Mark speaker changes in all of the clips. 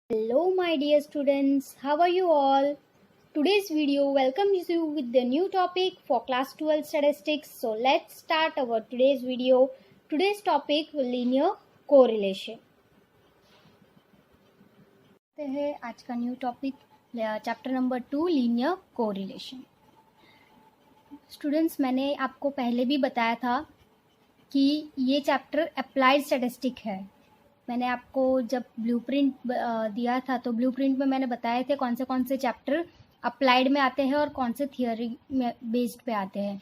Speaker 1: Hello my dear students, how are you all? Today's video welcomes you with the new topic for class 12 statistics. So let's start our today's video. Today's topic linear correlation. है आज का new topic chapter number 2 linear correlation. Students, मैंने आपको पहले भी बताया था कि ये चैप्टर अप्लाइड स्टैटिस्टिक है. मैंने आपको जब ब्लूप्रिंट दिया था तो ब्लूप्रिंट में मैंने बताए थे कौन से चैप्टर अप्लाइड में आते हैं और कौन से थियोरी में बेस्ड पे आते हैं.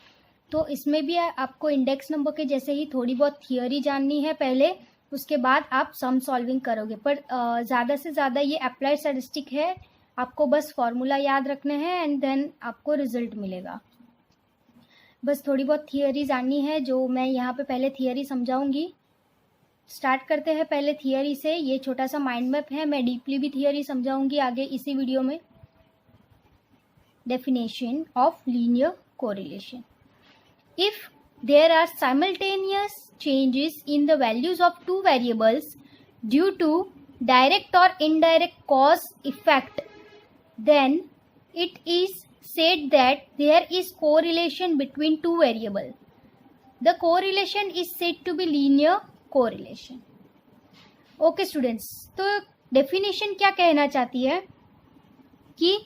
Speaker 1: तो इसमें भी आपको इंडेक्स नंबर के जैसे ही थोड़ी बहुत थियोरी जाननी है पहले, उसके बाद आप सम सॉल्विंग करोगे. पर ज़्यादा से ज़्यादा ये अप्लाइड स्टैटिस्टिक है, आपको बस फॉर्मूला याद रखने हैं एंड देन आपको रिजल्ट मिलेगा. बस थोड़ी बहुत थियोरी जाननी है जो मैं यहाँ पे पहले थियोरी समझाऊंगी. स्टार्ट करते हैं पहले थियोरी से. ये छोटा सा माइंड मैप है, मैं डीपली भी थियोरी समझाऊंगी आगे इसी वीडियो में. Definition of linear correlation. If there are simultaneous changes in the values of two variables due to direct और indirect cause effect, then it is said that there is correlation between two variables. The correlation is said to be linear correlation. Okay students, तो definition क्या कहना चाहती है कि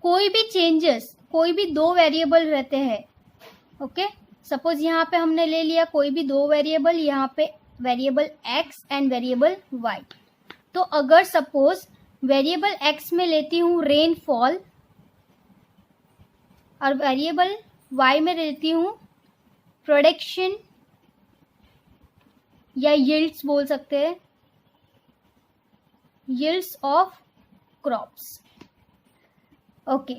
Speaker 1: कोई भी changes, कोई भी दो वेरिएबल रहते हैं. ओके, सपोज यहाँ पे हमने ले लिया कोई भी दो वेरिएबल, यहाँ पे variable x and variable y. तो अगर सपोज वेरिएबल x में लेती हूँ रेनफॉल और वेरिएबल y में लेती हूँ प्रोडक्शन या यील्ड्स बोल सकते हैं, yields of crops. Okay,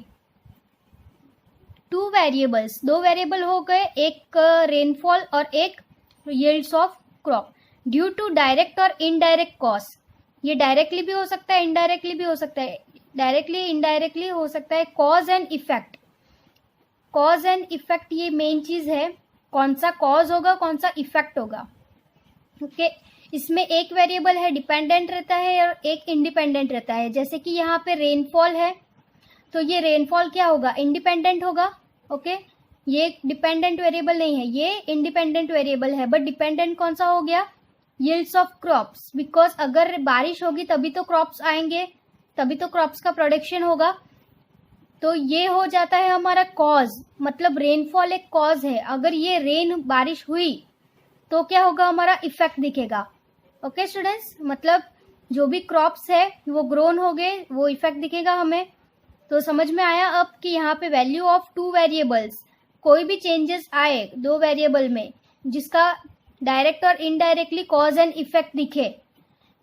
Speaker 1: two variables, दो वेरिएबल हो गए, एक रेनफॉल और एक yields of crop. Due to direct और इनडायरेक्ट कॉज, ये डायरेक्टली भी हो सकता है, इनडायरेक्टली भी हो सकता है. डायरेक्टली इनडायरेक्टली हो सकता है. Cause and effect, cause and effect ये मेन चीज है. कौन सा कॉज होगा, कौन सा इफेक्ट होगा. ओके, इसमें एक वेरिएबल है डिपेंडेंट रहता है और एक इंडिपेंडेंट रहता है. जैसे कि यहाँ पे रेनफॉल है तो ये रेनफॉल क्या होगा, इंडिपेंडेंट होगा. ओके, ये डिपेंडेंट वेरिएबल नहीं है, ये इंडिपेंडेंट वेरिएबल है. बट डिपेंडेंट कौन सा हो गया, यील्ड्स ऑफ क्रॉप्स. बिकॉज अगर बारिश होगी तभी तो क्रॉप्स आएंगे, तभी तो क्रॉप्स का प्रोडक्शन होगा. तो ये हो जाता है हमारा कॉज, मतलब रेनफॉल एक कॉज है. अगर ये रेन बारिश हुई तो क्या होगा, हमारा इफेक्ट दिखेगा. ओके स्टूडेंट्स, मतलब जो भी क्रॉप्स है वो ग्रोन हो गए, वो इफेक्ट दिखेगा हमें. तो समझ में आया अब कि यहाँ पे वैल्यू ऑफ टू वेरिएबल्स, कोई भी चेंजेस आए दो वेरिएबल में जिसका डायरेक्ट और इनडायरेक्टली कॉज एंड इफेक्ट दिखे,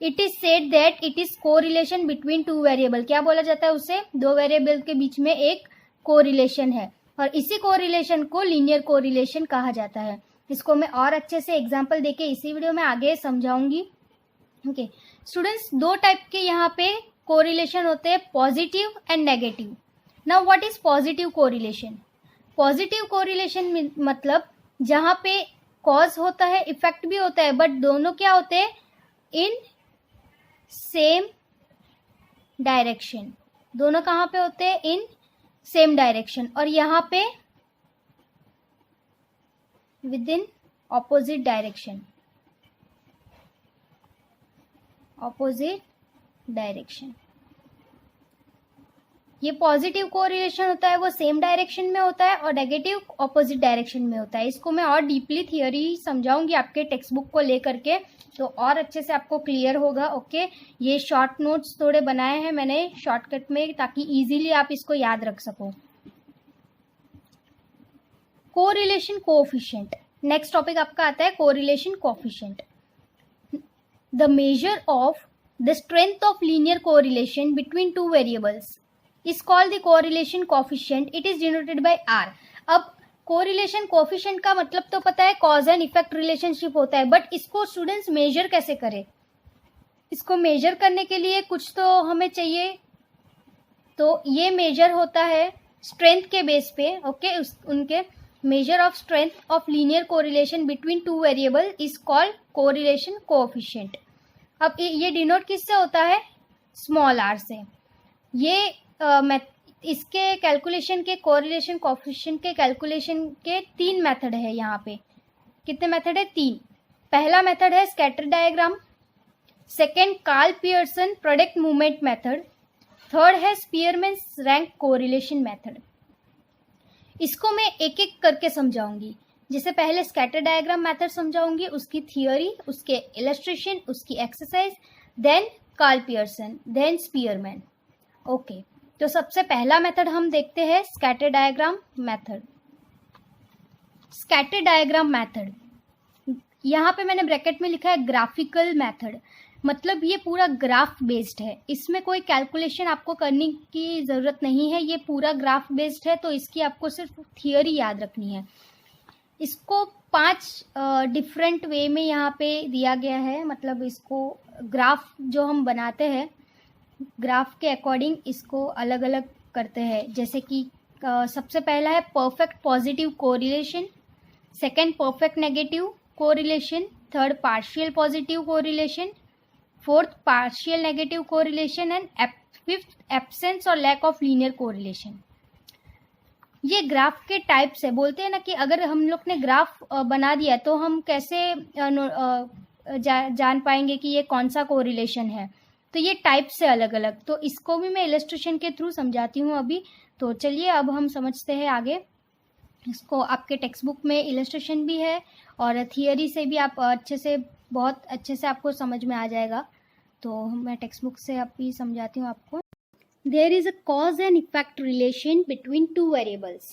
Speaker 1: it is said that it is correlation between two variable. क्या बोला जाता है उसे, दो वेरिएबल के बीच में एक कोरिलेशन है और इसी कोरिलेशन को लीनियर कोरिलेशन कहा जाता है. इसको मैं और अच्छे से एग्जांपल देके इसी वीडियो में आगे समझाऊंगी. ओके स्टूडेंट्स, दो टाइप के यहाँ पे कोरिलेशन होते हैं, positive and negative. Now what is positive correlation. Positive correlation मतलब जहाँ पे कॉज होता है, इफेक्ट भी होता है, बट दोनों क्या होते हैं, इन सेम डायरेक्शन. दोनों कहाँ पे होते हैं, इन सेम डायरेक्शन. और यहाँ पे with in opposite direction, opposite direction. ये पॉजिटिव कोरिलेशन होता है वो सेम डायरेक्शन में होता है और नेगेटिव ऑपोजिट डायरेक्शन में होता है. इसको मैं और डीपली थियोरी समझाऊंगी आपके टेक्स्ट बुक को लेकर के, तो और अच्छे से आपको क्लियर होगा. ओके, ये शॉर्ट नोट्स थोड़े बनाए हैं मैंने शॉर्टकट में ताकि इजीली आप इसको याद रख सको. कोरिलेशन कोएफिशिएंट, नेक्स्ट टॉपिक आपका आता है correlation coefficient. The measure of the strength of linear correlation between two variables is called the correlation coefficient. It is denoted by R. अब correlation coefficient का मतलब तो पता है, cause and effect relationship होता है, बट इसको स्टूडेंट्स मेजर कैसे करें. इसको मेजर करने के लिए कुछ तो हमें चाहिए. तो ये मेजर होता है स्ट्रेंथ के बेस पे. ओके, उनके measure of strength of linear correlation between two variable is called correlation coefficient. अब ये डिनोट किससे होता है, स्मॉल आर से। ये इसके कैलकुलेशन के कोरिलेशन कोएफिशिएंट के कैलकुलेशन के 3 मेथड है यहाँ पे। कितने मेथड है? 3। पहला मेथड है scatter diagram, second Karl Pearson product movement method, third है स्पीयरमैन्स रैंक कोरिलेशन मेथड। इसको मैं एक एक करके समझाऊंगी। जैसे पहले स्कैटर डायग्राम मेथड समझाऊंगी, उसकी थियोरी, उसके इलस्ट्रेशन, उसकी exercise, then Karl Pearson, then Spearman. Okay, तो सबसे पहला मेथड हम देखते हैं scatter diagram method. Scatter diagram method, यहाँ पे मैंने ब्रैकेट में लिखा है ग्राफिकल मेथड, मतलब ये पूरा ग्राफ बेस्ड है। इसमें कोई कैलकुलेशन आपको करने की ज़रूरत नहीं है, ये पूरा ग्राफ बेस्ड है, तो इसकी आपको सिर्फ थियोरी याद रखनी है। इसको 5 डिफरेंट वे में यहाँ पे दिया गया है, मतलब इसको ग्राफ जो हम बनाते हैं ग्राफ के अकॉर्डिंग इसको अलग अलग करते हैं। जैसे कि सबसे पहला है perfect positive correlation, second perfect negative correlation, third partial positive correlation, fourth partial negative correlation and fifth absence और लैक ऑफ लीनियर कोरिलेशन। ये ग्राफ के टाइप्स है। बोलते हैं ना कि अगर हम लोग ने ग्राफ बना दिया तो हम कैसे जान पाएंगे कि ये कौन सा कोरिलेशन है, तो ये टाइप्स है अलग अलग। तो इसको भी मैं इलस्ट्रेशन के थ्रू समझाती हूँ अभी। तो चलिए अब हम समझते हैं आगे। इसको आपके टेक्स्ट बुक में इलस्ट्रेशन भी है और थियरी से भी आप अच्छे से, बहुत अच्छे से आपको समझ में आ जाएगा। तो मैं टेक्स्ट बुक से अभी समझाती हूँ आपको। There is a cause and effect relation between two variables.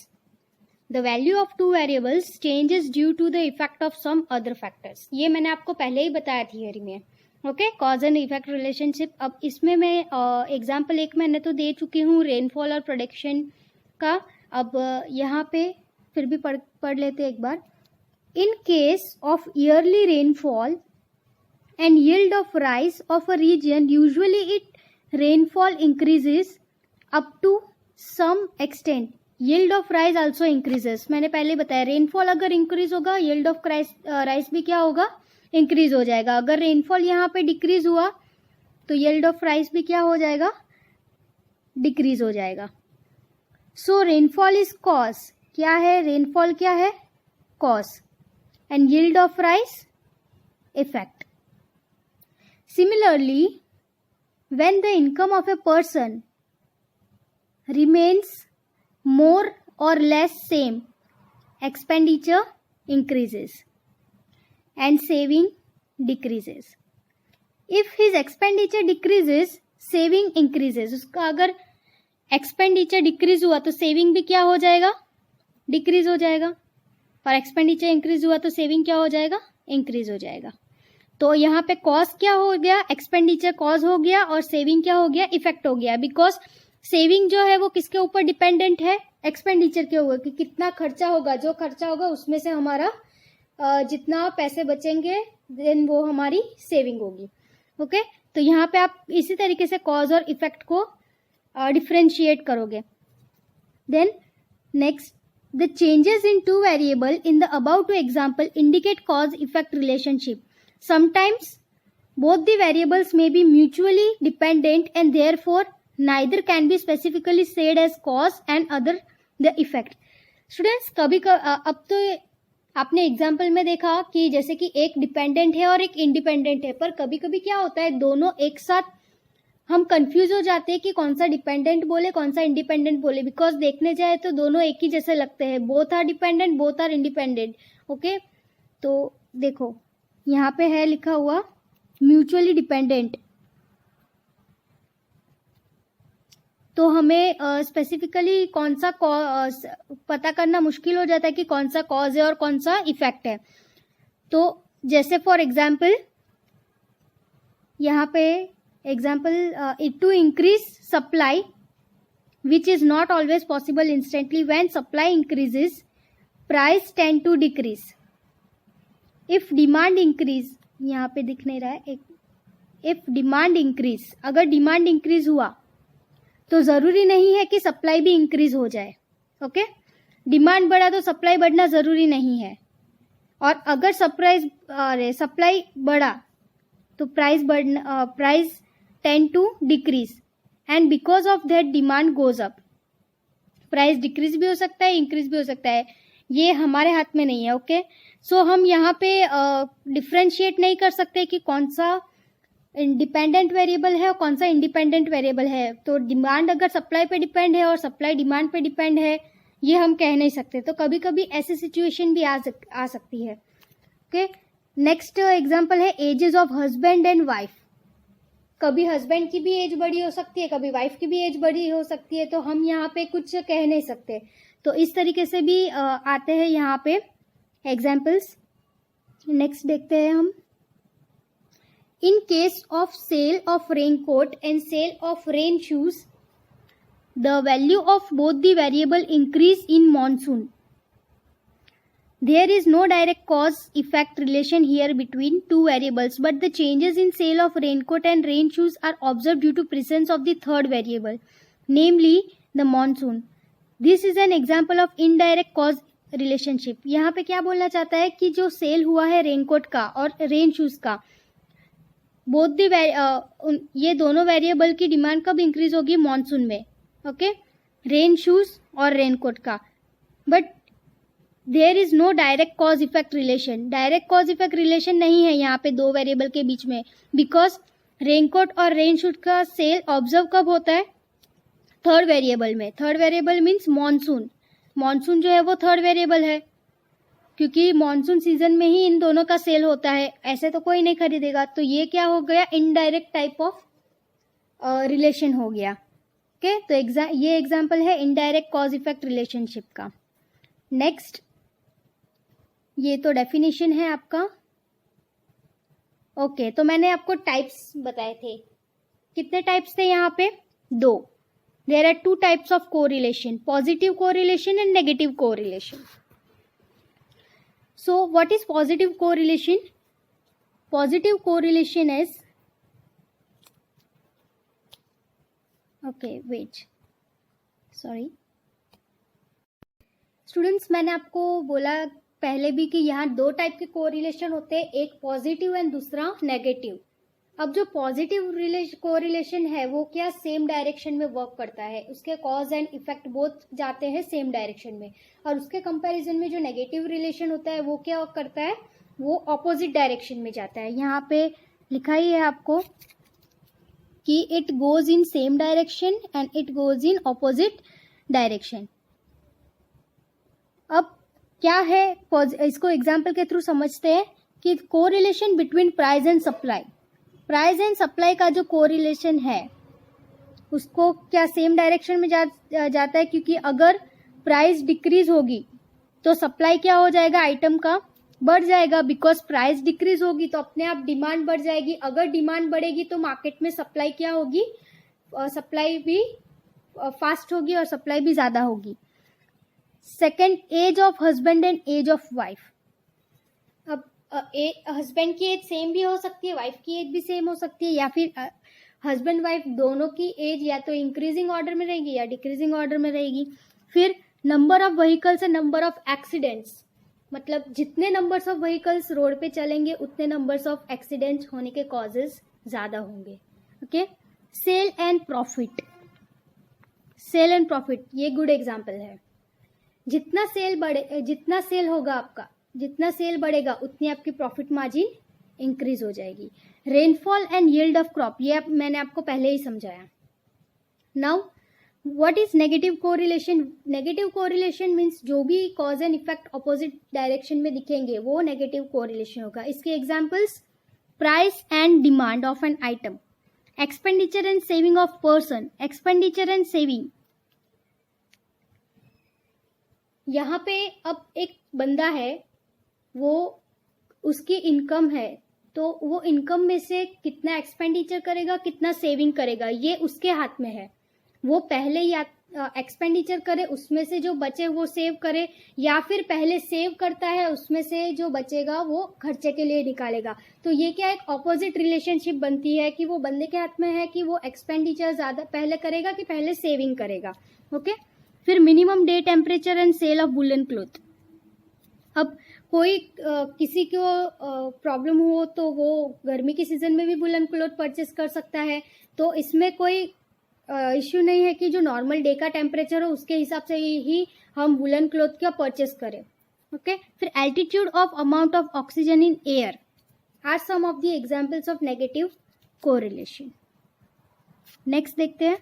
Speaker 1: The value of two variables changes due to the effect of some other factors. ये मैंने आपको पहले ही बताया थियरी में। Okay, cause and effect relationship. अब इसमें मैं एग्जाम्पल एक मैंने तो दे चुकी हूँ रेनफॉल और प्रोडक्शन का। अब यहाँ पे फिर भी पढ़ लेते एक बार। In case of early rainfall and yield of rice of a region, usually it rainfall increases up to some extent. Yield of rice also increases. मैंने पहले बताया रेनफॉल अगर इंक्रीज होगा yield of राइस भी क्या होगा, इंक्रीज हो जाएगा। अगर रेनफॉल यहाँ पे डिक्रीज हुआ तो yield of राइस भी क्या हो जाएगा, डिक्रीज हो जाएगा। सो रेनफॉल इज कॉज, क्या है रेनफॉल, क्या है cause, and yield of rice effect. Similarly, when the income of a person remains more or less same, expenditure increases and saving decreases. If his expenditure decreases, saving increases. उसका अगर expenditure decrease हुआ तो saving भी क्या हो जाएगा, decrease हो जाएगा, और expenditure increase हुआ तो saving क्या हो जाएगा, increase हो जाएगा। तो यहाँ पे कॉस्ट क्या हो गया, एक्सपेंडिचर कॉज हो गया, और सेविंग क्या हो गया, इफेक्ट हो गया। बिकॉज सेविंग जो है वो किसके ऊपर डिपेंडेंट है, एक्सपेंडिचर के ऊपर, कि कितना खर्चा होगा, जो खर्चा होगा उसमें से हमारा जितना पैसे बचेंगे देन वो हमारी सेविंग होगी। ओके, तो यहाँ पे आप इसी तरीके से कॉज और इफेक्ट को डिफ्रेंशिएट करोगे। Then next, the changes in two variable in the about two example indicate cause effect relationship. Sometimes both the variables may be mutually dependent and therefore neither can be specifically said as cause and other the effect. Students, कभी अब तो आपने example में देखा कि जैसे कि एक डिपेंडेंट है और एक इंडिपेंडेंट है, पर कभी कभी क्या होता है दोनों एक साथ हम कंफ्यूज हो जाते हैं कि कौन सा डिपेंडेंट बोले कौन सा इंडिपेंडेंट बोले। बिकॉज देखने जाए तो दोनों एक ही जैसे लगते हैं, both are dependent, both are independent. Okay, तो देखो यहाँ पे है लिखा हुआ म्यूचुअली डिपेंडेंट, तो हमें स्पेसिफिकली कौन सा पता करना मुश्किल हो जाता है कि कौन सा कॉज है और कौन सा इफेक्ट है। तो जैसे फॉर एग्जाम्पल यहाँ पे example, to increase supply which is not always possible instantly, when supply increases price tend to decrease. If demand increase, यहाँ पे दिख नहीं रहा है, इफ डिमांड इंक्रीज, अगर डिमांड इंक्रीज हुआ तो जरूरी नहीं है कि सप्लाई भी इंक्रीज हो जाए। ओके, डिमांड बढ़ा तो सप्लाई बढ़ना जरूरी नहीं है, और अगर सप्लाई बढ़ा तो price tend to decrease and because of that demand goes up. Price decrease भी हो सकता है, इंक्रीज भी हो सकता है, ये हमारे हाथ में नहीं है. ओके, सो हम यहाँ पे डिफ्रेंशिएट नहीं कर सकते कि कौन सा इंडिपेंडेंट वेरिएबल है और कौन सा इंडिपेंडेंट वेरिएबल है. तो डिमांड अगर सप्लाई पे डिपेंड है और सप्लाई डिमांड पे डिपेंड है, ये हम कह नहीं सकते. तो कभी कभी ऐसी सिचुएशन भी आ सकती है. ओके, नेक्स्ट एग्जांपल है ages of husband and wife. कभी हस्बैंड की भी एज बड़ी हो सकती है, कभी वाइफ की भी एज बड़ी हो सकती है, तो हम यहाँ पे कुछ कह नहीं सकते. तो इस तरीके से भी आते हैं यहाँ पे एग्जाम्पल्स. नेक्स्ट देखते हैं हम. In case of sale of rain coat and sale of rain shoes, the value of both the variable increase in monsoon. There is no direct cause-effect relation here between two variables, but the changes in sale of raincoat and rain shoes are observed due to presence of the third variable, namely the monsoon. This is an example of indirect cause relationship. यहाँ पे क्या बोलना चाहता है कि जो cell हुआ है रेनकोट का और रेन शूज का, बोथ दी ये दोनों वेरिएबल की डिमांड कब इंक्रीज होगी? मॉनसून में. ओके, रेन शूज और रेनकोट का. But there is no direct cause effect relation. Direct cause effect relation नहीं है यहाँ पे दो वेरिएबल के बीच में, बिकॉज रेनकोट और रेन शूज का सेल ऑब्जर्व कब होता है? थर्ड वेरिएबल में. Third variable means monsoon. Monsoon जो है वो थर्ड वेरिएबल है, क्योंकि मॉनसून सीजन में ही इन दोनों का सेल होता है, ऐसे तो कोई नहीं खरीदेगा. तो ये क्या हो गया? इनडायरेक्ट टाइप ऑफ रिलेशन हो गया. ओके, तो ये एग्जाम्पल है इनडायरेक्ट कॉज इफेक्ट रिलेशनशिप का. नेक्स्ट, ये तो डेफिनेशन है आपका. ओके, तो मैंने आपको टाइप्स बताए थे. कितने टाइप्स थे यहाँ पे? 2. There are 2 types of correlation, positive correlation and negative correlation. So what is positive correlation? Positive correlation is, okay wait, sorry students, मैंने आपको बोला पहले भी कि यहाँ 2 टाइप के कोरिलेशन होते हैं, एक पॉजिटिव एंड दूसरा नेगेटिव. अब जो पॉजिटिव कोरिलेशन है वो क्या? सेम डायरेक्शन में वर्क करता है, उसके कॉज एंड इफेक्ट बोथ जाते हैं सेम डायरेक्शन में. और उसके कंपैरिजन में जो नेगेटिव रिलेशन होता है वो क्या करता है? वो ऑपोजिट डायरेक्शन में जाता है. यहाँ पे लिखा ही है आपको कि it goes in same direction and it goes in opposite direction. अब क्या है, इसको एग्जाम्पल के थ्रू समझते हैं कि correlation between price and supply. Price and supply का जो कोरिलेशन है उसको क्या सेम डायरेक्शन में जाता है, क्योंकि अगर प्राइस डिक्रीज होगी तो सप्लाई क्या हो जाएगा? आइटम का बढ़ जाएगा. बिकॉज प्राइस डिक्रीज होगी तो अपने आप डिमांड बढ़ जाएगी. अगर डिमांड बढ़ेगी तो मार्केट में सप्लाई क्या होगी? सप्लाई भी फास्ट होगी और सप्लाई भी ज्यादा होगी. Second, age of husband and age of wife. अब हस्बैंड की एज सेम भी हो सकती है, वाइफ की एज भी सेम हो सकती है, या फिर हस्बैंड वाइफ दोनों की एज या तो इंक्रीजिंग ऑर्डर में रहेगी या डिक्रीजिंग ऑर्डर में रहेगी. फिर number of vehicles and number of accidents, मतलब जितने नंबर्स ऑफ व्हीकल्स रोड पे चलेंगे उतने नंबर्स ऑफ एक्सीडेंट्स होने के कॉजेज ज्यादा होंगे. Okay, sale and profit. Sale and profit ये गुड एग्जाम्पल है. जितना सेल होगा आपका, जितना सेल बढ़ेगा उतनी आपकी प्रॉफिट मार्जिन इंक्रीज हो जाएगी. Rainfall and yield of crop, ये मैंने आपको पहले ही समझाया. Now what is negative correlation? Negative correlation means जो भी cause and effect opposite direction में दिखेंगे वो नेगेटिव कोरिलेशन होगा. इसके examples, price and demand of an item, expenditure and saving of person. Expenditure and saving, यहाँ पे अब एक बंदा है, वो उसकी इनकम है, तो वो इनकम में से कितना एक्सपेंडिचर करेगा, कितना सेविंग करेगा, ये उसके हाथ में है. वो पहले या एक्सपेंडिचर करे, उसमें से जो बचे वो सेव करे, या फिर पहले सेव करता है, उसमें से जो बचेगा वो खर्चे के लिए निकालेगा. तो ये क्या एक ऑपोजिट रिलेशनशिप बनती है कि वो बंदे के हाथ में है कि वो एक्सपेंडिचर ज्यादा पहले करेगा कि पहले सेविंग करेगा. ओके, फिर minimum day temperature and sale of woollen cloth. अब कोई किसी को प्रॉब्लम हो तो वो गर्मी के सीजन में भी वुलन क्लॉथ परचेस कर सकता है, तो इसमें कोई इश्यू नहीं है कि जो नॉर्मल डे का टेम्परेचर हो उसके हिसाब से ही हम वुलन क्लॉथ का परचेस करें। ओके, फिर altitude of amount of oxygen in air are some of the examples of negative correlation. Next देखते हैं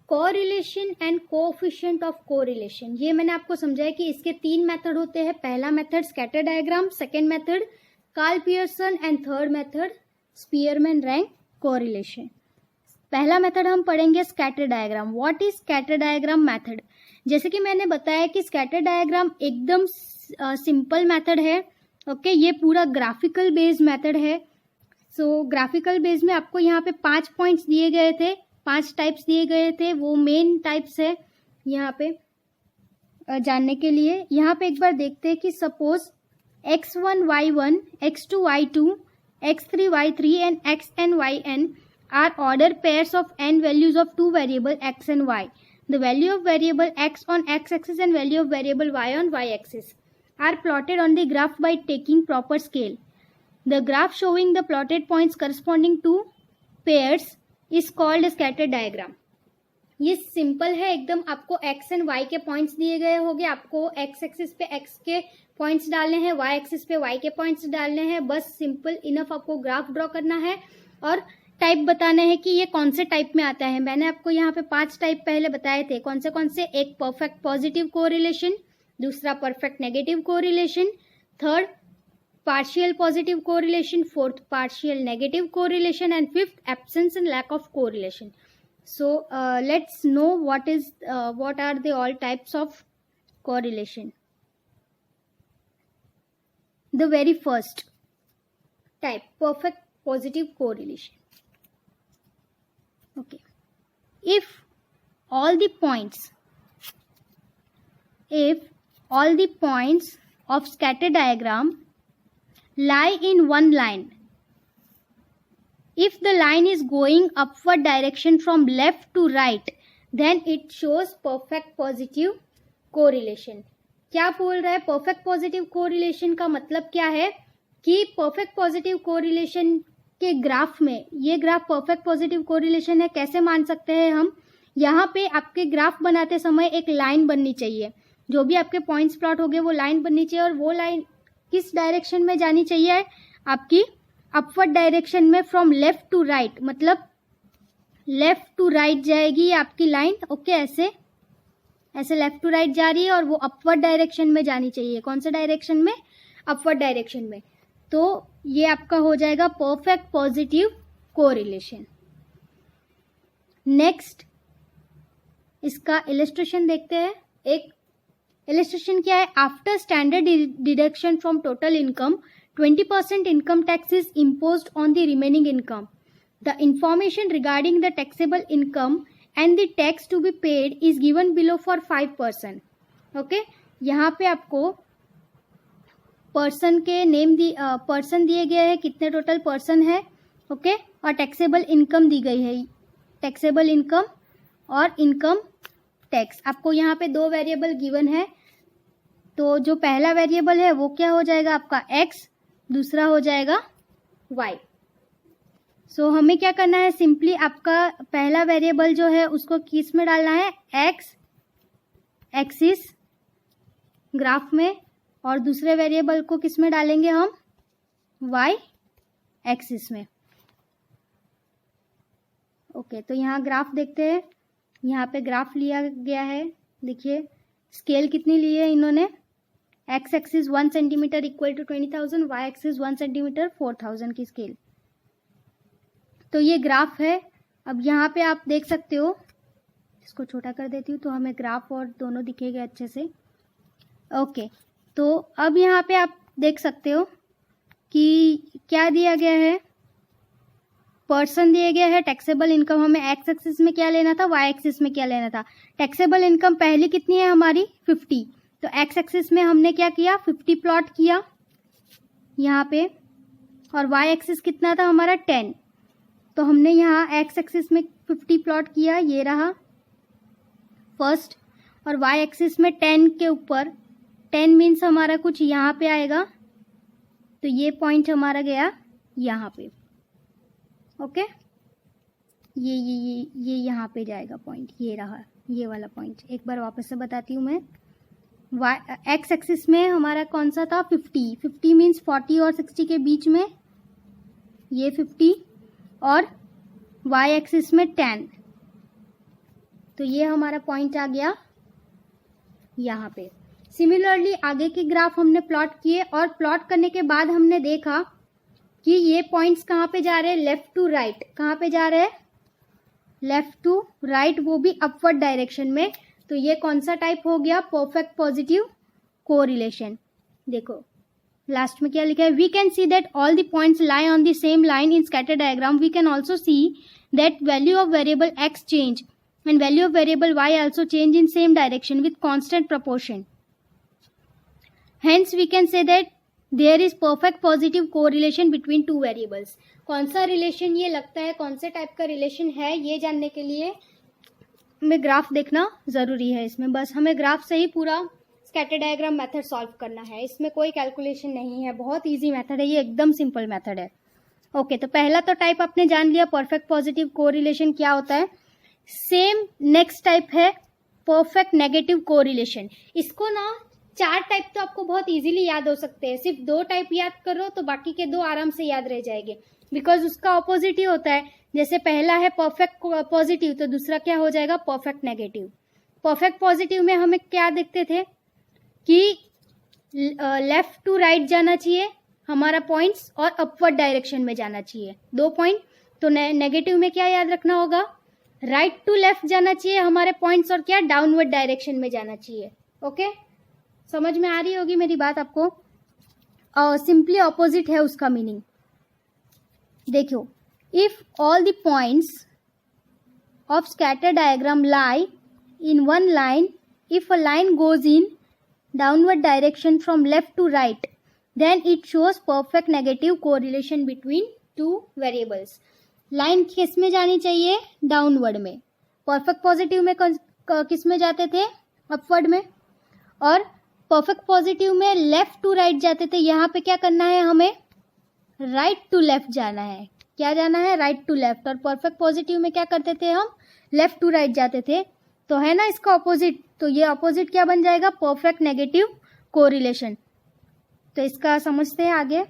Speaker 1: correlation and coefficient of correlation. ये मैंने आपको समझाया कि इसके 3 मेथड होते हैं। पहला method scatter diagram, second method Karl Pearson and third method Spearman rank correlation. पहला मेथड हम पढ़ेंगे scatter diagram. What is scatter diagram method? जैसे कि मैंने बताया कि स्कैटर डायग्राम एकदम सिंपल मेथड है। ओके, ये पूरा ग्राफिकल बेस्ड मेथड है। सो ग्राफिकल बेस में आपको यहाँ पे 5 पॉइंट्स दिए गए थे, 5 टाइप्स दिए गए थे, वो मेन टाइप्स है यहाँ पे जानने के लिए। यहाँ पे एक बार देखते हैं कि suppose x1 y1, x2 y2, x3 y3 and xn yn are order pairs of n values of 2 variable x and y. The value of variable x on x-axis and value of variable y on y-axis are plotted on the graph by taking proper scale. The graph showing the plotted points corresponding to pairs is called a scatter diagram. ये simple है एकदम। आपको x and y के points दिए गए होंगे, आपको x axis पे x के पॉइंट्स डालने हैं, y एक्सिस पे y के पॉइंट्स डालने हैं। बस सिंपल इनफ आपको ग्राफ ड्रॉ करना है और टाइप बताना है कि ये कौन से टाइप में आता है। मैंने आपको यहाँ पे 5 टाइप पहले बताए थे। कौन से? एक परफेक्ट पॉजिटिव कोरिलेशन, दूसरा perfect negative correlation, third partial positive correlation, fourth partial negative correlation, and fifth absence and lack of correlation. So let's know what are the all types of correlation. The very first type, perfect positive correlation. Okay, if all the points of scatter diagram lie in one line, if the line is going upward direction from left to right, then it shows perfect positive correlation. क्या बोल रहा है? Perfect positive correlation का मतलब क्या है कि perfect positive correlation के ग्राफ में, ये ग्राफ परफेक्ट पॉजिटिव कोरिलेशन है। कैसे मान सकते हैं हम? यहाँ पे आपके ग्राफ बनाते समय एक लाइन बननी चाहिए, जो भी आपके पॉइंट्स प्लॉट हो गए वो लाइन बननी चाहिए, और वो लाइन किस डायरेक्शन में जानी चाहिए? आपकी अपवर्ड डायरेक्शन में, फ्रॉम लेफ्ट टू राइट, मतलब लेफ्ट टू राइट जाएगी आपकी लाइन। ओके, ऐसे लेफ्ट टू राइट जा रही है और वो अपवर्ड डायरेक्शन में जानी चाहिए। कौन से डायरेक्शन में? अपवर्ड डायरेक्शन में। तो ये आपका हो जाएगा परफेक्ट पॉजिटिव कोरिलेशन। नेक्स्ट इसका इलस्ट्रेशन देखते हैं। एक इलस्ट्रेशन क्या है? After standard deduction from total income 20% income tax is imposed on the remaining income. The information regarding the taxable income and the tax to be paid is given below for 5%. Okay, यहाँ पे आपको person के name person दिए गए हैं, कितने total person है। Okay, और टैक्सेबल इनकम दी गई है, टैक्सेबल इनकम और इनकम टैक्स। आपको यहाँ पे 2 वेरिएबल गिवन है। तो जो पहला वेरिएबल है वो क्या हो जाएगा आपका x, दूसरा हो जाएगा y। सो हमें क्या करना है? सिंपली आपका पहला वेरिएबल जो है उसको किस में डालना है? x एक्सिस ग्राफ में, और दूसरे वेरिएबल को किस में डालेंगे हम? y एक्सिस में। ओके, तो यहाँ ग्राफ देखते हैं। यहाँ पे ग्राफ लिया गया है, देखिए स्केल कितनी ली है इन्होंने। x axis 1 centimetre equal to 20,000, y axis 1 centimetre 4,000 की स्केल। तो ये ग्राफ है। अब यहाँ पे आप देख सकते हो, इसको छोटा कर देती हूँ तो हमें ग्राफ और दोनों दिखेगा अच्छे से। ओके, तो अब यहाँ पे आप देख सकते हो कि क्या दिया गया है? पर्सन दिया गया है, टैक्सेबल इनकम हमें x एक्सिस में क्या लेना था, y एक्सिस में क्या लेना था। टैक्सेबल इनकम पहली कितनी है हमारी? 50। तो x एक्सिस में हमने क्या किया? 50 प्लॉट किया यहाँ पे, और y एक्सिस कितना था हमारा? 10। तो हमने यहाँ x एक्सिस में 50 प्लॉट किया, ये रहा फर्स्ट, और y एक्सिस में 10 के ऊपर 10 मीन्स हमारा कुछ यहाँ पे आएगा, तो ये पॉइंट हमारा गया यहाँ पे। ओके, ये यहाँ पे जाएगा पॉइंट, ये रहा ये वाला पॉइंट। एक बार वापस से बताती हूँ मैं। एक्स एक्सिस में हमारा कौन सा था, 50 मीन्स 40 और 60 के बीच में ये 50, और वाई एक्सिस में 10। तो ये हमारा पॉइंट आ गया यहाँ पे। सिमिलरली आगे के ग्राफ हमने प्लॉट किए, और प्लॉट करने के बाद हमने देखा कि ये पॉइंट्स कहाँ पे जा रहे हैं, लेफ्ट टू राइट। कहाँ पे जा रहे हैं, लेफ्ट टू राइट, वो भी अपवर्ड डायरेक्शन में। तो ये कौन सा टाइप हो गया, परफेक्ट पॉजिटिव कोरिलेशन। देखो लास्ट में क्या लिखा है, we can see that all the points lie on the same line in scatter diagram. We can also see that value of variable x change and value of variable y also change in same direction with constant proportion. Hence we can say that there is perfect positive correlation between two variables. कौन सा relation ये लगता है, कौन से type का relation है, ये जानने के लिए हमें ग्राफ देखना जरूरी है। इसमें बस हमें ग्राफ से ही पूरा स्कैटर डायग्राम मेथड सॉल्व करना है, इसमें कोई कैलकुलेशन नहीं है, बहुत इजी मेथड है ये, एकदम सिंपल मेथड है। ओके, तो पहला तो टाइप आपने जान लिया, परफेक्ट पॉजिटिव कोरिलेशन क्या होता है। सेम नेक्स्ट टाइप है परफेक्ट नेगेटिव कोरिलेशन। इसको ना 4 टाइप तो आपको बहुत इजीली याद हो सकते हैं, सिर्फ 2 टाइप याद करो तो बाकी के 2 आराम से याद रह जाएंगे, बिकॉज उसका ऑपोजिट ही होता है। जैसे पहला है परफेक्ट पॉजिटिव, तो दूसरा क्या हो जाएगा, परफेक्ट नेगेटिव। परफेक्ट पॉजिटिव में हमें क्या देखते थे कि लेफ्ट टू राइट जाना चाहिए हमारा पॉइंट्स, और अपवर्ड डायरेक्शन में जाना चाहिए 2 पॉइंट। तो नेगेटिव में क्या याद रखना होगा, राइट टू लेफ्ट जाना चाहिए हमारे पॉइंट्स, और क्या डाउनवर्ड डायरेक्शन में जाना चाहिए। ओके, समझ में आ रही होगी मेरी बात आपको। सिंपली ऑपोजिट है उसका मीनिंग। देखो, if all the points of scatter diagram lie in one line, if a line goes in downward direction from left to right, then it shows perfect negative correlation between 2 variables. Line किस में जानी चाहिए, downward में। Perfect positive में किस में जाते थे, अपवर्ड में। और परफेक्ट पॉजिटिव में लेफ्ट टू राइट जाते थे। यहाँ पे क्या करना है, हमें राइट टू लेफ्ट जाना है। क्या जाना है, राइट टू लेफ्ट। और परफेक्ट पॉजिटिव में क्या करते थे, हम लेफ्ट टू राइट जाते थे। तो है ना इसका ऑपोजिट, तो ये ऑपोजिट क्या बन जाएगा, परफेक्ट नेगेटिव कोरिलेशन। तो इसका समझते हैं आगे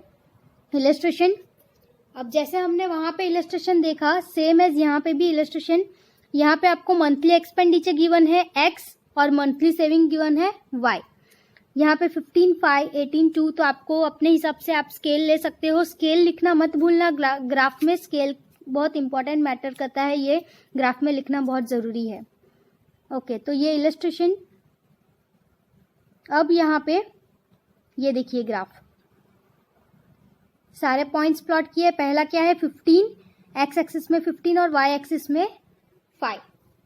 Speaker 1: इलस्ट्रेशन। अब जैसे हमने वहां पे इलस्ट्रेशन देखा, सेम एज यहाँ पे भी इलस्ट्रेशन। यहाँ पे आपको मंथली एक्सपेंडिचर गिवन है x, और मंथली सेविंग गिवन है y। यहाँ पे 15, 5, 18, 2, तो आपको अपने हिसाब से आप स्केल ले सकते हो। स्केल लिखना मत भूलना, ग्राफ में स्केल बहुत इंपॉर्टेंट मैटर करता है, ये ग्राफ में लिखना बहुत जरूरी है। ओके, तो ये इलस्ट्रेशन। अब यहाँ पे ये देखिए ग्राफ, सारे पॉइंट्स प्लॉट किए। पहला क्या है, 15, एक्स एक्सिस में 15 और वाई एक्सिस में 5।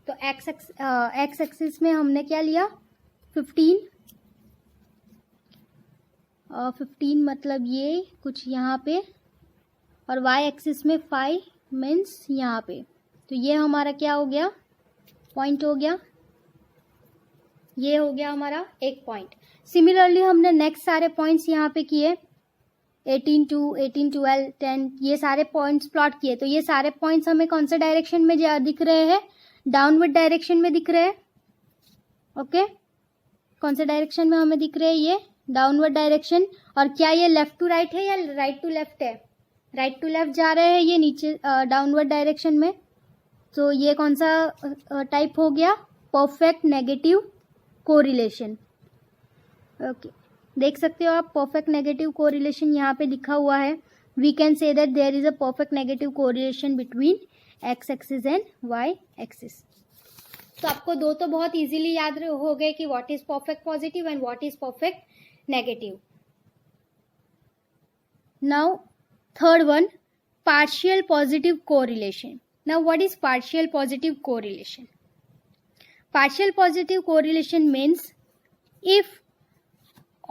Speaker 1: तो एक्स एक्सिस में हमने क्या लिया, 15, 15 मतलब ये कुछ यहाँ पे, और वाई एक्सिस में 5 मीन्स यहाँ पे। तो ये हमारा क्या हो गया, पॉइंट हो गया, ये हो गया हमारा एक पॉइंट। सिमिलरली हमने नेक्स्ट सारे पॉइंट्स यहाँ पे किए, 18, 2, 18, 12, 10, ये सारे पॉइंट्स प्लॉट किए। तो ये सारे पॉइंट्स हमें कौन से डायरेक्शन में दिख रहे हैं, डाउनवर्ड डायरेक्शन में दिख रहे हैं। ओके, कौन से डायरेक्शन में हमें दिख रहे हैं, ये डाउनवर्ड डायरेक्शन। और क्या ये लेफ्ट टू राइट है या राइट टू लेफ्ट है, राइट टू लेफ्ट जा रहे हैं ये नीचे डाउनवर्ड डायरेक्शन में। तो ये कौन सा टाइप हो गया, परफेक्ट नेगेटिव कोरिलेशन। ओके, देख सकते हो आप परफेक्ट नेगेटिव कोरिलेशन यहाँ पे लिखा हुआ है। We can say that there is a perfect negative correlation between x axis and y axis. तो आपको 2 तो बहुत इजीली याद हो गए कि what is perfect positive and what is perfect negative. Now third one, partial positive correlation. Now what is partial positive correlation? Partial positive correlation means if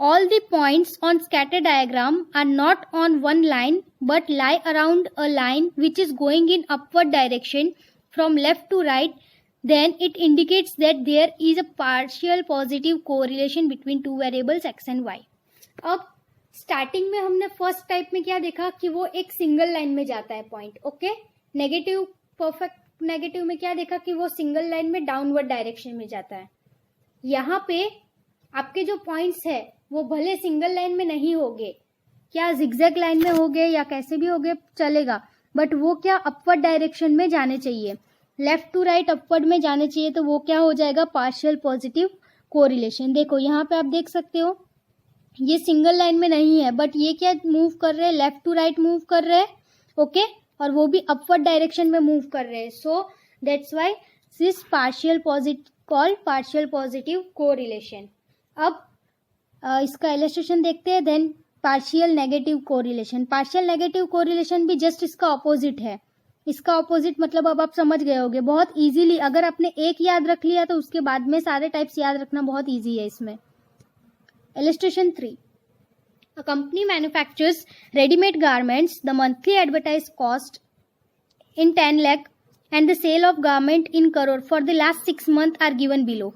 Speaker 1: all the points on scatter diagram are not on one line but lie around a line which is going in upward direction from left to right, then it indicates that there is a partial positive correlation between two variables x and y. अब starting में हमने first type में क्या देखा कि वो एक single line में जाता है point. Okay, negative, perfect negative में क्या देखा कि वो सिंगल लाइन में डाउनवर्ड डायरेक्शन में जाता है। यहाँ पे आपके जो पॉइंट्स है वो भले सिंगल लाइन में नहीं होंगे, क्या जिगजैग लाइन में होंगे या कैसे भी होंगे चलेगा, बट वो क्या अपवर्ड डायरेक्शन में जाने चाहिए, लेफ्ट टू राइट अपवर्ड में जाने चाहिए। तो वो क्या हो जाएगा, पार्शियल पॉजिटिव कोरिलेशन। देखो यहाँ पे आप देख सकते हो ये सिंगल लाइन में नहीं है, बट ये क्या मूव कर रहे हैं, लेफ्ट टू राइट मूव कर रहे हैं, ओके, और वो भी अपवर्ड डायरेक्शन में मूव कर रहे हैं। So that's why this partial positive called partial positive correlation. अब इसका इलस्ट्रेशन देखते हैं। Then partial negative correlation. Partial negative correlation भी जस्ट इसका ऑपोजिट है। इसका ऑपोजिट मतलब अब आप समझ गए होंगे बहुत इजीली। अगर आपने एक याद रख लिया तो उसके बाद में सारे टाइप्स याद रखना बहुत इजी है इसमें। Illustration 3. A company manufactures ready-made garments. The monthly advertised cost in 10 lakh and the sale of garment in crore for the last 6 months are given below.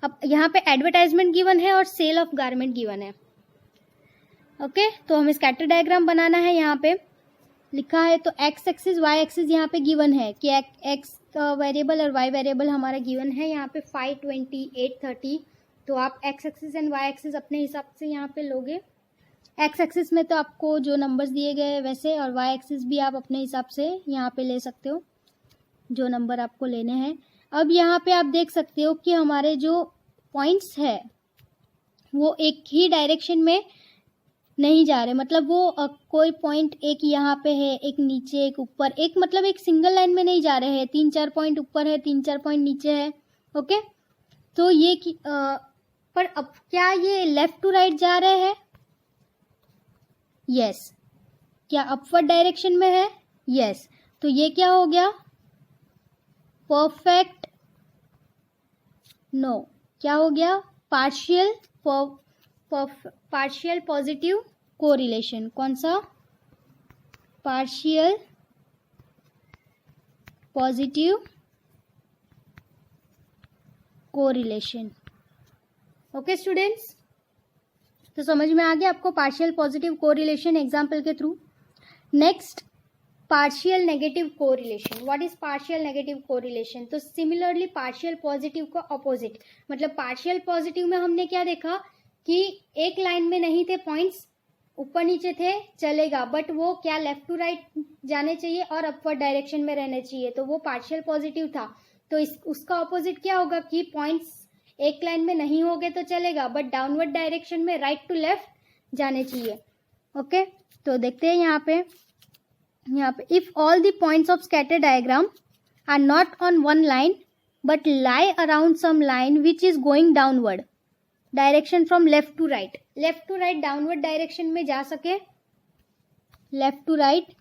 Speaker 1: अब यहाँ पे एडवर्टाइजमेंट गिवन है और सेल ऑफ गारमेंट गिवन है। Okay, तो हमें scatter diagram बनाना है। यहाँ पे लिखा है तो एक्स एक्सिस वाई एक्सिस यहाँ पे गिवन है कि एक्स वेरिएबल और वाई वेरिएबल हमारा गिवन है। यहाँ पे 5, 20, 8, 30। तो आप x axis and y axis अपने हिसाब से यहाँ पे लोगे। एक्स एक्सिस में तो आपको जो नंबर्स दिए गए वैसे, और वाई एक्सिस भी आप अपने हिसाब से यहाँ पे ले सकते हो जो नंबर आपको लेने हैं। अब यहाँ पे आप देख सकते हो कि हमारे जो पॉइंट्स है वो एक ही डायरेक्शन में नहीं जा रहे, मतलब वो कोई पॉइंट एक यहाँ पे है, एक नीचे, एक ऊपर, एक मतलब एक सिंगल लाइन में नहीं जा रहे हैं। 3-4 पॉइंट ऊपर है, 3-4 पॉइंट नीचे है। ओके, तो ये पर अब क्या ये लेफ्ट टू राइट जा रहे हैं? यस। क्या अपवर्ड डायरेक्शन में है? यस। तो ये क्या हो गया, परफेक्ट, नो, क्या हो गया, पार्शियल पॉजिटिव कोरिलेशन। कौन सा? Partial positive correlation. Okay students, तो समझ में आ गया आपको पार्शियल पॉजिटिव कोरिलेशन एग्जाम्पल के through. Next, partial negative correlation. What is partial negative correlation? तो सिमिलरली पार्शियल पॉजिटिव का ऑपोजिट, मतलब पार्शियल पॉजिटिव में हमने क्या देखा कि एक लाइन में नहीं थे पॉइंट्स, ऊपर नीचे थे चलेगा, बट वो क्या लेफ्ट टू राइट जाने चाहिए और अपवर्ड डायरेक्शन में रहने चाहिए, तो वो पार्शियल पॉजिटिव था। तो उसका ऑपोजिट क्या होगा कि पॉइंट्स एक लाइन में नहीं होगे तो चलेगा, बट डाउनवर्ड डायरेक्शन में राइट टू लेफ्ट जाने चाहिए। ओके, तो देखते हैं यहाँ पे if all the points of scatter diagram are not on one line but lie around some line which is going downward direction from left to right. Left to right downward direction में जा सके, left to right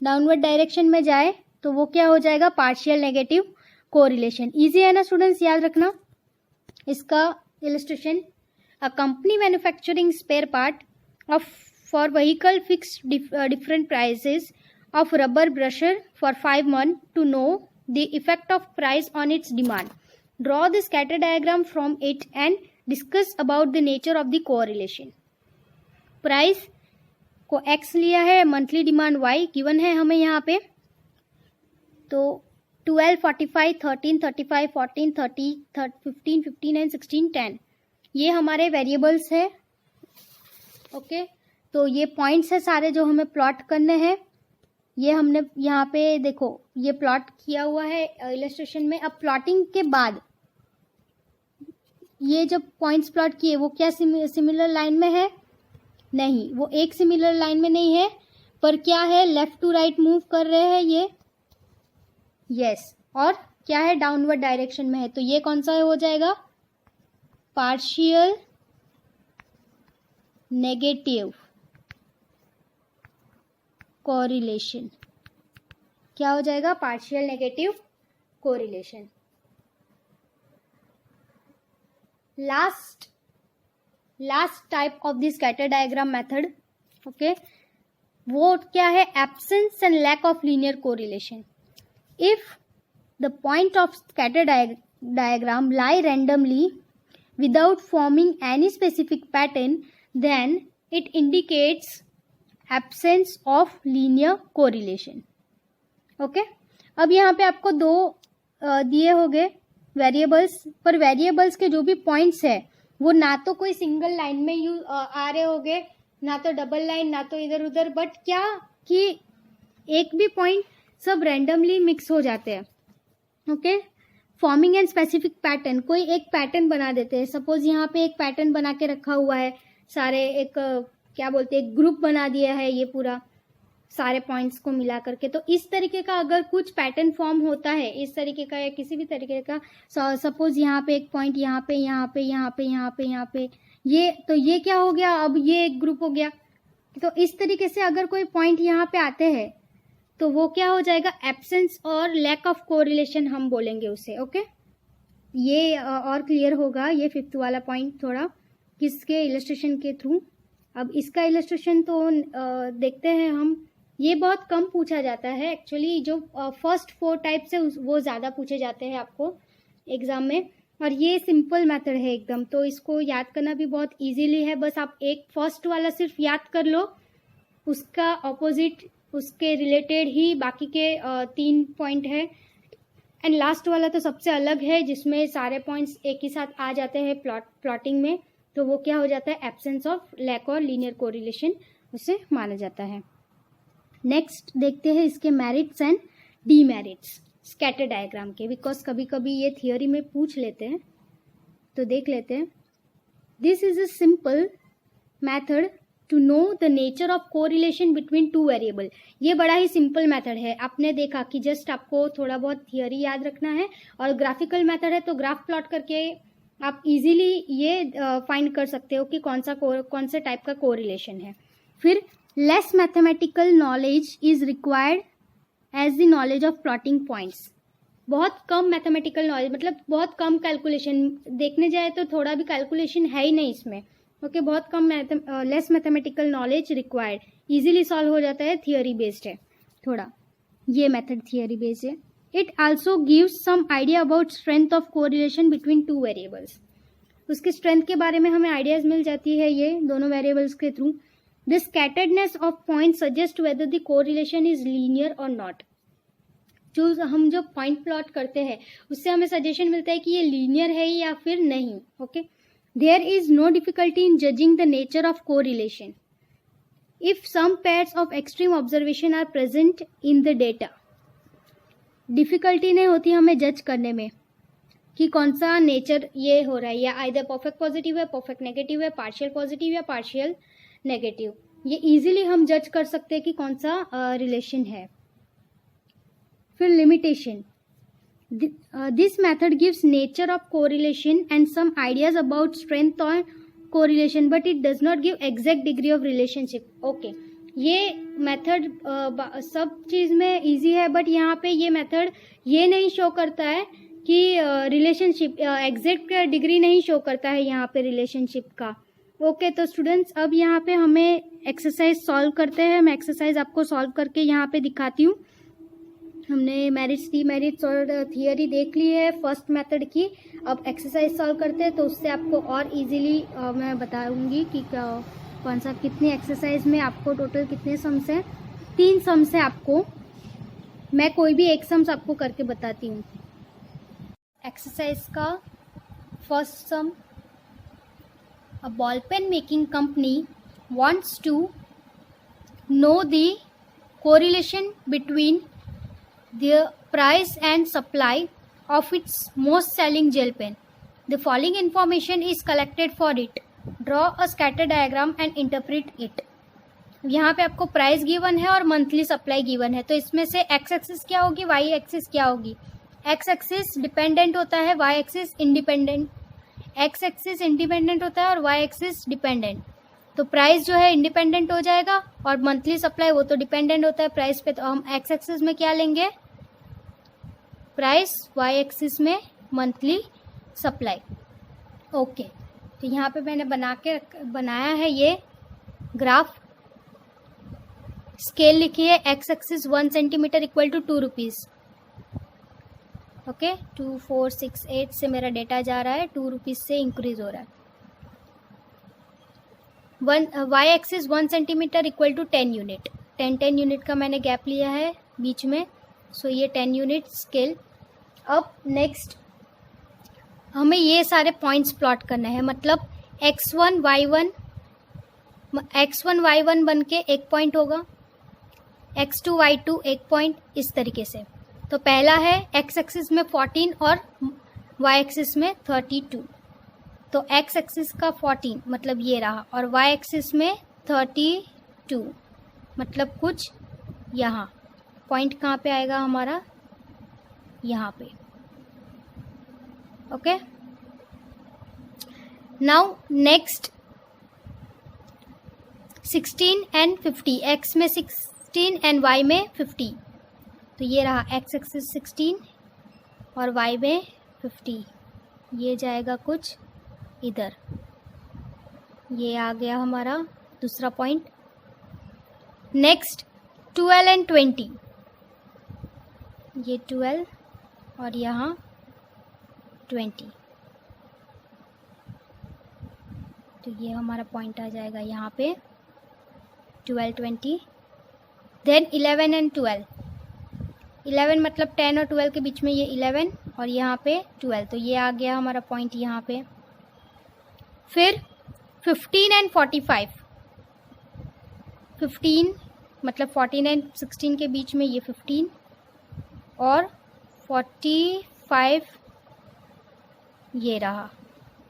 Speaker 1: downward direction में जाए तो वो क्या हो जाएगा, पार्शियल नेगेटिव कोरिलेशन। इजी है ना स्टूडेंट्स, याद रखना इसका illustration. A company manufacturing spare part of for vehicle fix different prices of rubber brusher for 5 months to know the effect of price on its demand. Draw the scatter diagram from it and discuss about the nature of the correlation. Price को x लिया है, monthly demand y given है हमें यहाँ पे। तो 12, 45, 13, 35, 14, 30, 15, 15 and 16, 10 ये हमारे वेरिएबल्स है। ओके, तो ये पॉइंट्स है सारे जो हमें प्लॉट करने हैं। ये हमने यहाँ पे देखो ये प्लॉट किया हुआ है इलस्ट्रेशन में। अब प्लॉटिंग के बाद ये जब पॉइंट्स प्लॉट किए वो क्या सिमिलर लाइन में है? नहीं, वो एक सिमिलर लाइन में नहीं है, पर क्या है, लेफ्ट टू राइट मूव कर रहे हैं ये, यस, और क्या है, डाउनवर्ड डायरेक्शन में है। तो ये कौन सा हो जाएगा, पार्शियल नेगेटिव कोरिलेशन। क्या हो जाएगा, partial negative correlation. Last type of the scatter diagram method, okay, वो क्या है, absence and lack of linear correlation. If the point of scatter diagram lie randomly without forming any specific pattern, then it indicates absence of linear correlation. Okay, अब यहाँ पे आपको दो दिए हो गए वेरिएबल्स, पर वेरिएबल्स के जो भी पॉइंट्स है वो ना तो कोई सिंगल लाइन में आ रहे होंगे, ना तो डबल लाइन, ना तो इधर उधर, बट क्या कि एक भी पॉइंट सब रैंडमली मिक्स हो जाते हैं। Okay, forming and specific pattern, कोई एक पैटर्न बना देते हैं। सपोज यहाँ पे एक पैटर्न बना के रखा हुआ है, सारे एक क्या बोलते हैं, ग्रुप बना दिया है ये पूरा सारे पॉइंट्स को मिला करके। तो इस तरीके का अगर कुछ पैटर्न फॉर्म होता है इस तरीके का या किसी भी तरीके का, सपोज यहाँ पे एक पॉइंट, यहाँ पे यहाँ पे यहाँ पे यहाँ पे यहाँ पे ये, तो ये क्या हो गया, अब ये एक ग्रुप हो गया। तो इस तरीके से अगर कोई पॉइंट यहाँ पे आते हैं तो वो क्या हो जाएगा, एब्सेंस और लैक ऑफ कोरिलेशन हम बोलेंगे उसे। ओके, ये और क्लियर होगा ये फिफ्थ वाला पॉइंट थोड़ा किसके इलस्ट्रेशन के थ्रू। अब इसका इलस्ट्रेशन तो देखते हैं हम। ये बहुत कम पूछा जाता है एक्चुअली, जो फर्स्ट 4 टाइप से वो ज़्यादा पूछे जाते हैं आपको एग्जाम में, और ये सिंपल मेथड है एकदम, तो इसको याद करना भी बहुत इजीली है। बस आप एक फर्स्ट वाला सिर्फ याद कर लो, उसका ऑपोजिट उसके रिलेटेड ही बाकी के 3 पॉइंट है, एंड लास्ट वाला तो सबसे अलग है जिसमें सारे पॉइंट्स एक ही साथ आ जाते हैं प्लॉटिंग में, तो वो क्या हो जाता है, एब्सेंस ऑफ लैक और लीनियर कोरिलेशन उसे माना जाता है। नेक्स्ट देखते हैं इसके merits and demerits scatter diagram के, बिकॉज कभी कभी ये थियोरी में पूछ लेते हैं, तो देख लेते हैं। This is a simple method to know the nature of correlation between 2 variable. ये बड़ा ही सिंपल मेथड है, आपने देखा कि जस्ट आपको थोड़ा बहुत थियोरी याद रखना है, और ग्राफिकल मेथड है तो ग्राफ प्लॉट करके आप इजीली ये फाइंड कर सकते हो कि कौन से टाइप का कोरिलेशन है। फिर less mathematical knowledge is required as the knowledge of plotting points. बहुत कम मैथमेटिकल नॉलेज, मतलब बहुत कम कैलकुलेशन, देखने जाए तो थोड़ा भी कैलकुलेशन है ही नहीं इसमें। ओके, बहुत कम less mathematical knowledge required, easily solve हो जाता है, थियोरी बेस्ड है थोड़ा, ये मेथड थियोरी बेस्ड है। It also gives some idea about strength of correlation between 2 variables. उसके स्ट्रेंथ के बारे में हमें आइडियाज मिल जाती है ये दोनों वेरिएबल्स के through. The scatteredness of point suggest whether the correlation is linear और नॉट। हम जो पॉइंट प्लॉट करते हैं उससे हमें सजेशन मिलता है कि ये लीनियर है या फिर नहीं। Okay, there is no difficulty in judging the nature of correlation if some pairs of extreme observation are present in the data. Difficulty नहीं होती हमें जज करने में कि कौन सा नेचर ये हो रहा है, या आइदर परफेक्ट पॉजिटिव है, परफेक्ट नेगेटिव है, पार्शियल पॉजिटिव या पार्शियल नेगेटिव, ये इजीली हम जज कर सकते हैं कि कौन सा रिलेशन है। फिर limitation, this method gives nature of correlation and some ideas about strength और correlation, but it does not give exact degree of relationship. Okay, ये मेथड सब चीज में इजी है, बट यहाँ पे ये मेथड ये नहीं शो करता है कि रिलेशनशिप एग्जैक्ट डिग्री नहीं शो करता है यहाँ पे रिलेशनशिप का। ओके, तो स्टूडेंट्स अब यहाँ पे हमें एक्सरसाइज सॉल्व करते हैं। मैं एक्सरसाइज आपको सॉल्व करके यहाँ पे दिखाती हूँ। हमने मेरिट्स, डीमेरिट्स और थियोरी देख ली है फर्स्ट मेथड की। अब एक्सरसाइज सॉल्व करते हैं तो उससे आपको और इजीली मैं बताऊंगी कि कौन सा कितने एक्सरसाइज में आपको टोटल कितने सम्स हैं। 3 सम्स है आपको, मैं कोई भी एक सम्स आपको करके बताती हूँ। एक्सरसाइज का first sum, a ball pen making company wants to know the correlation between the price and supply of its most selling gel pen. The following information is collected for it. Draw a scatter diagram and interpret it. यहाँ पे आपको price given है और monthly supply given है, तो इसमें से x axis क्या होगी, वाई एक्सिस क्या होगी। एक्स एक्सिस डिपेंडेंट होता है, Y axis independent, X axis independent होता है और वाई एक्सिस डिपेंडेंट। तो प्राइस जो है इंडिपेंडेंट हो जाएगा और मंथली सप्लाई वो तो डिपेंडेंट होता है प्राइस पे, तो हम एक्स एक्सिस में क्या लेंगे, प्राइस, वाई एक्सिस में मंथली सप्लाई। ओके, तो यहाँ पे मैंने बनाया है ये ग्राफ, स्केल लिखी है, X axis 1 centimetre equal to 2 rupees. Okay, 2468 से मेरा डेटा जा रहा है, 2 रुपीज़ से इंक्रीज हो रहा है। Y axis 1 centimetre equal to 10 unit, 10 unit का मैंने गैप लिया है बीच में, सो ये 10 यूनिट स्केल। अब नेक्स्ट हमें ये सारे पॉइंट्स प्लॉट करना है, मतलब x1 y1 बन के एक पॉइंट होगा, x2 y2 एक पॉइंट, इस तरीके से। तो पहला है x एक्सिस में 14 और y एक्सिस में 32। तो x एक्सिस का 14 मतलब ये रहा, और y एक्सिस में 32 मतलब कुछ यहाँ। पॉइंट कहाँ पे आएगा हमारा, यहाँ पे। Okay, now next 16 and 50, x में 16 एंड y में 50। तो ये रहा x एक्सिस 16 और y में 50, ये जाएगा कुछ इधर। ये आ गया हमारा दूसरा पॉइंट। नेक्स्ट 12 एंड 20, ये 12 और यहाँ 20। तो ये हमारा पॉइंट आ जाएगा यहाँ पे 12 20। देन 11 एंड 12, 11 मतलब 10 और 12 के बीच में ये 11 और यहाँ पे 12। तो ये आ गया हमारा पॉइंट यहाँ पे। फिर 15 एंड 45, 15 मतलब 14 एंड 16 के बीच में ये 15 और 45 ये रहा,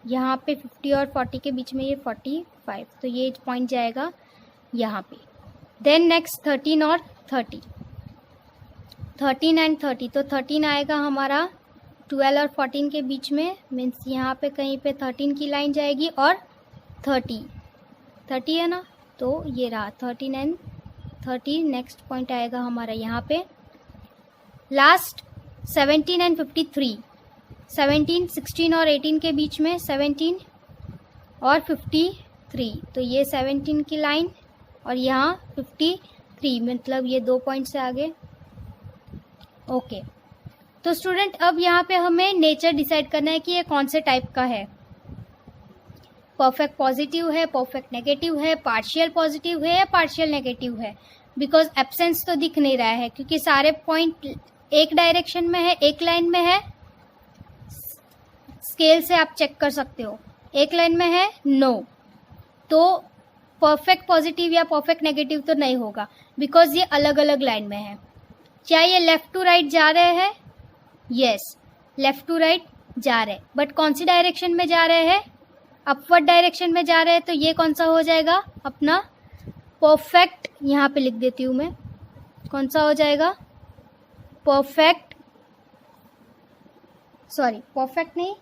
Speaker 1: यहाँ पे 50 और 40 के बीच में ये 45। तो ये पॉइंट जाएगा यहाँ पे। देन नेक्स्ट 13 और 30, 13 एंड 30। तो 13 आएगा हमारा 12 और 14 के बीच में, मीन्स यहाँ पे कहीं पे 13 की लाइन जाएगी और 30 है ना। तो ये रहा 13 एंड 30। नेक्स्ट पॉइंट आएगा हमारा यहाँ पे। लास्ट 17 एंड 53, 17 16 और 18 के बीच में 17 और 53। तो ये 17 की लाइन और यहाँ 53, मतलब ये 2 पॉइंट से आगे। ओके, तो स्टूडेंट अब यहाँ पे हमें नेचर डिसाइड करना है कि ये कौन से टाइप का है। परफेक्ट पॉजिटिव है, परफेक्ट नेगेटिव है, पार्शियल पॉजिटिव है या पार्शियल नेगेटिव है। बिकॉज एब्सेंस तो दिख नहीं रहा है क्योंकि सारे पॉइंट एक डायरेक्शन में है, एक लाइन में है। स्केल से आप चेक कर सकते हो, एक लाइन में है, नो। तो परफेक्ट पॉजिटिव या परफेक्ट नेगेटिव तो नहीं होगा बिकॉज ये अलग अलग लाइन में है। क्या ये लेफ्ट टू राइट जा रहे हैं? यस, लेफ्ट टू राइट जा रहे हैं, बट कौन सी डायरेक्शन में जा रहे हैं? अपवर्ड डायरेक्शन में जा रहे हैं। तो ये कौन सा हो जाएगा अपना परफेक्ट, यहाँ पे लिख देती हूँ मैं, कौन सा हो जाएगा परफेक्ट, सॉरी परफेक्ट नहीं,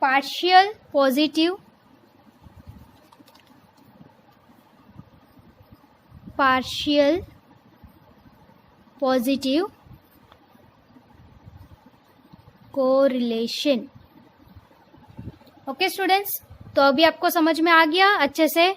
Speaker 1: partial positive, partial positive correlation. Okay students, तो अभी आपको समझ में आ गया अच्छे से।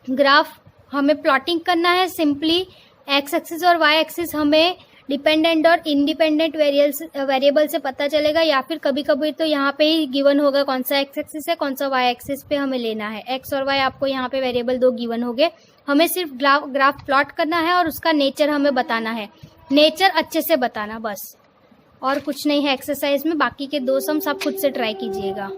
Speaker 1: ग्राफ हमें प्लॉटिंग करना है। सिंपली एक्स एक्सिस और वाई एक्सिस हमें डिपेंडेंट और इंडिपेंडेंट वेरिएबल से पता चलेगा, या फिर कभी कभी तो यहाँ पे ही गिवन होगा कौन सा एक्स एक्सिस है, कौन सा वाई एक्सिस पे हमें लेना है। एक्स और वाई आपको यहाँ पे वेरिएबल 2 गिवन हो गए, हमें सिर्फ ग्राफ प्लॉट करना है और उसका नेचर हमें बताना है। नेचर अच्छे से बताना बस, और कुछ नहीं है एक्सरसाइज में। बाकी के 2 सम्स आप खुद से ट्राई कीजिएगा।